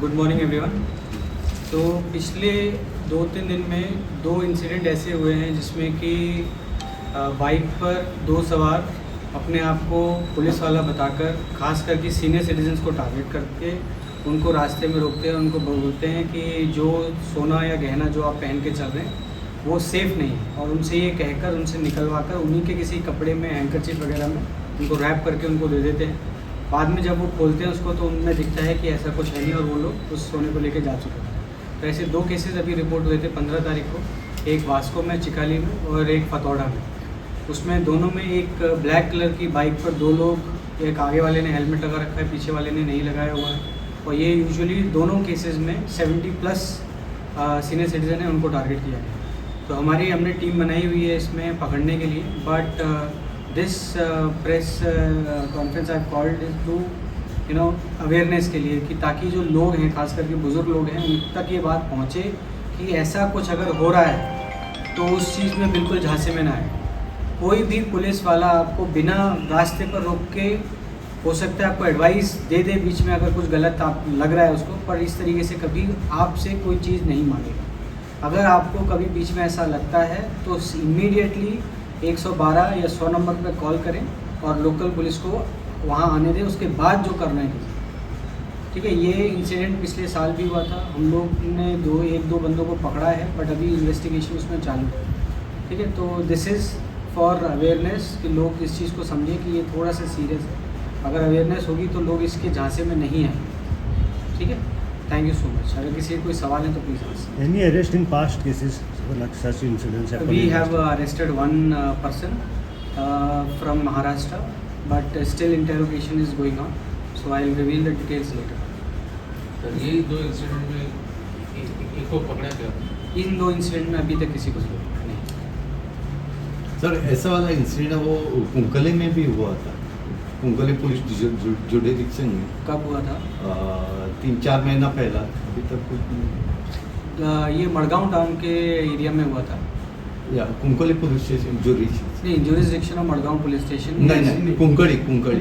Good morning everyone. तो पिछले 2-3 दिन में 2 इंसिडेंट ऐसे हुए हैं जिसमें कि बाइक पर 2 सवार अपने आप को पुलिस वाला बताकर खास करके सीनियर सिटीजन्स को टारगेट करके उनको रास्ते में रोकते हैं, उनको बोलते हैं कि जो सोना या गहना जो आप पहन के चल रहे हैं वो सेफ़ नहीं है, और उनसे ये कहकर उनसे निकलवा कर उन्हीं के किसी कपड़े में हैंकरचीफ वगैरह में उनको रैप करके उनको दे देते हैं। बाद में जब वो खोलते हैं उसको तो उनमें दिखता है कि ऐसा कुछ है नहीं और वो लोग उस सोने को लेके जा चुके हैं। तो ऐसे 2 केसेस अभी रिपोर्ट हुए थे 15 तारीख को, एक वास्को में, चिकाली में, और एक फतौड़ा में। उसमें दोनों में एक ब्लैक कलर की बाइक पर 2 लोग, एक आगे वाले ने हेलमेट लगा रखा है, पीछे वाले ने नहीं लगाया हुआ है, और ये यूजुअली दोनों केसेस में 70+ सीनियर सिटीजन है, उनको टारगेट किया गया। तो हमने टीम बनाई हुई है इसमें पकड़ने के लिए, but this press conference I called to awareness के लिए, कि ताकि जो लोग हैं, खास करके बुज़ुर्ग लोग हैं, उन तक ये बात पहुँचे कि ऐसा कुछ अगर हो रहा है तो उस चीज़ में बिल्कुल झांसे में ना आए। कोई भी पुलिस वाला आपको बिना रास्ते पर रोक के, हो सकता है आपको एडवाइस दे दे बीच में अगर कुछ गलत आप लग रहा है उसको, पर इस तरीके से कभी आपसे कोई चीज़ नहीं मांगेगा। अगर आपको कभी बीच में ऐसा लगता है तो इमीडिएटली 112 या 100 नंबर पर कॉल करें और लोकल पुलिस को वहाँ आने दें, उसके बाद जो करना है। ठीक है, ये इंसिडेंट पिछले साल भी हुआ था, हम लोग ने 1-2 बंदों को पकड़ा है, बट अभी इन्वेस्टिगेशन उसमें चालू है। ठीक है, तो दिस इज़ फॉर अवेयरनेस कि लोग इस चीज़ को समझें कि ये थोड़ा सा सीरियस है। अगर अवेयरनेस होगी तो लोग इसके झांसे में नहीं आएंगे। ठीक है, थैंक यू सो मच। अगर किसी को कोई सवाल है तो please ask. Any arrest in past cases like such incidents happen? We have arrested one person from Maharashtra, but still interrogation is going on, so I'll reveal the details later. Sir ये 2 incident में एक को पकड़ा गया। इन 2 incident में अभी तक किसी को पकड़ा नहीं। सर ऐसा वाला इंसिडेंट वो कुंकली में भी हुआ था, कुंकली पुलिस जुडिक्शन में। कब हुआ था? 3-4 महीना पहला, अभी तक कुछ नहीं। ये मड़गांव टाउन के एरिया में हुआ था। या कुंकली पुलिस स्टेशन नहीं, jurisdiction of Madgaon police station. नहीं, कुंकड़ी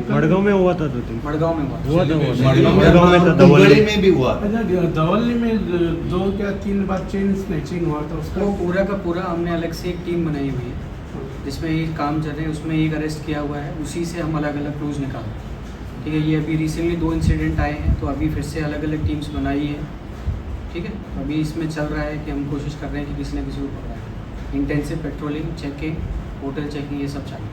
मडगांव में हुआ था 2-3। मड़गांव में हुआ हुआ था मडगांव में था, कुंकड़ी में भी हुआ। धवल्ली में 2 या 3 बार चेन स्नैचिंग हुआ था, उसका वो पूरा का पूरा हमने अलग से एक टीम बनाई हुई है जिसमें ये काम चल रहे हैं। उसमें एक अरेस्ट किया हुआ है, उसी से हम अलग अलग क्लूज निकाल। ठीक है, ये अभी रिसेंटली 2 इंसिडेंट आए हैं, तो अभी फिर से अलग अलग टीम्स बनाई है। ठीक है, अभी इसमें चल रहा है कि हम कोशिश कर रहे हैं कि किसी न किसी को पकड़ा है। Intensive patrolling, checking, hotel checking, ये सब चाहिए।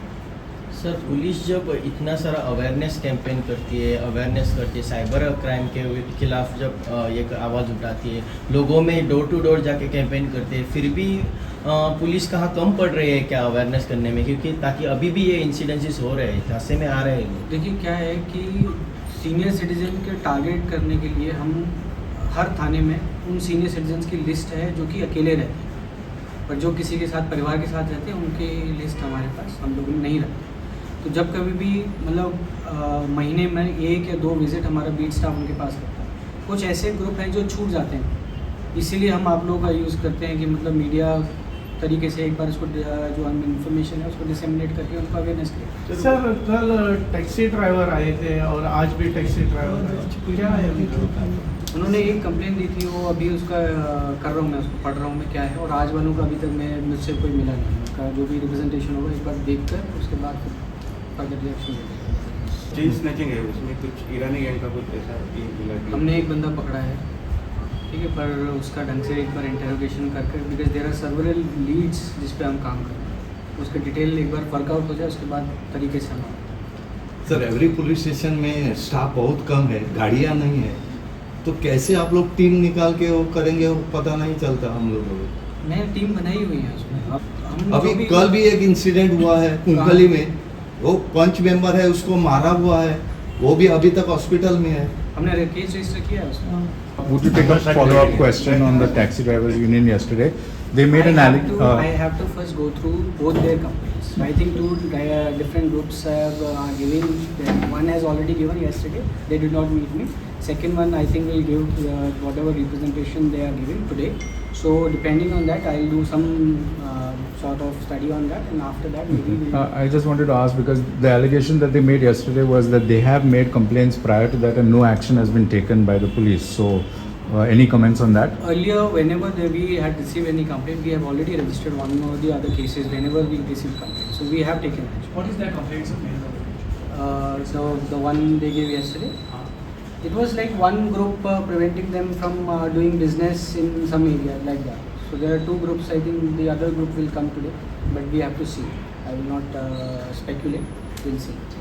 सर, पुलिस जब इतना सारा अवेयरनेस कैंपेन करती है, साइबर क्राइम के खिलाफ जब एक आवाज़ उठाती है, लोगों में डोर टू डोर जाके कैंपेन करते हैं, फिर भी पुलिस कहाँ कम पड़ रही है क्या अवेयरनेस करने में? क्योंकि ताकि अभी भी ये इंसिडेंसेस हो रहे हैं, हादसे में आ रहे हैं। देखिए क्या है कि सीनियर सिटीजन के टारगेट करने के लिए हम हर थाने में उन सीनियर सिटीजन्स की लिस्ट है जो कि अकेले रहते हैं, पर जो किसी के साथ, परिवार के साथ रहते हैं, उनकी लिस्ट हमारे पास हम लोग नहीं रखते। तो जब कभी भी मतलब महीने में 1 या 2 विज़िट हमारा बीट स्टाफ उनके पास करता है। कुछ ऐसे ग्रुप हैं जो छूट जाते हैं, इसीलिए हम आप लोगों का यूज़ करते हैं कि मतलब मीडिया तरीके से एक बार उसको जो इन्फॉर्मेशन है उसको डिसेमिनेट करके उनको अवेयरनेस करें। सर कल टैक्सी ड्राइवर आए थे और आज भी टैक्सी ड्राइवर आए, क्या है अभी? उन्होंने एक कंप्लेन दी थी, वो अभी उसका कर रहा हूँ मैं, उसको पढ़ रहा हूँ मैं क्या है, और आज वालों का अभी तक मुझसे कोई मिला नहीं। उनका जो भी रिप्रेजेंटेशन होगा एक बार देख कर उसके बाद फर्दर रिएक्शन देंगे। चेन स्नैचिंग है, उसमें कुछ ईरानी गैंग का कुछ ऐसा मिला। हमने एक बंदा पकड़ा है, ठीक है, पर उसका ढंग से एक बार इंटरोगेशन करके, बिकॉज देयर आर सर्वरल लीड्स जिस पे हम काम कर रहे हैं, उसका डिटेल एक बार वर्कआउट हो जाए उसके बाद तरीके से हम। सर एवरी पुलिस स्टेशन में स्टाफ बहुत कम है, गाड़ियाँ नहीं है, तो कैसे आप लोग टीम निकाल के वो करेंगे, वो पता नहीं चलता हम लोगों को। नई टीम बनाई हुई है उसमें। अभी कल भी एक इंसिडेंट हुआ है कुंकली में, वो 5 मेंबर है, उसको मारा हुआ है, वो भी अभी तक हॉस्पिटल में है। हमने केस रजिस्टर किया है उसमें। Would you take a follow-up question on the taxi drivers union yesterday? They made an I have to first go through both their complaints. So I think two different groups are giving. One has already given yesterday. They did not meet me. Second one I think will give whatever representation they are giving today. So depending on that, I'll do some sort of study on that, and after that maybe we'll I just wanted to ask because the allegation that they made yesterday was that they have made complaints prior to that and no action has been taken by the police. So, any comments on that? Earlier, whenever we had received any complaint, we have already registered one or the other cases whenever we receive complaints. So we have taken action. What is their complaints of The one they gave yesterday, it was like one group preventing them from doing business in some area like that. So there are two groups. I think the other group will come today, but we have to see. I will not speculate. We'll see.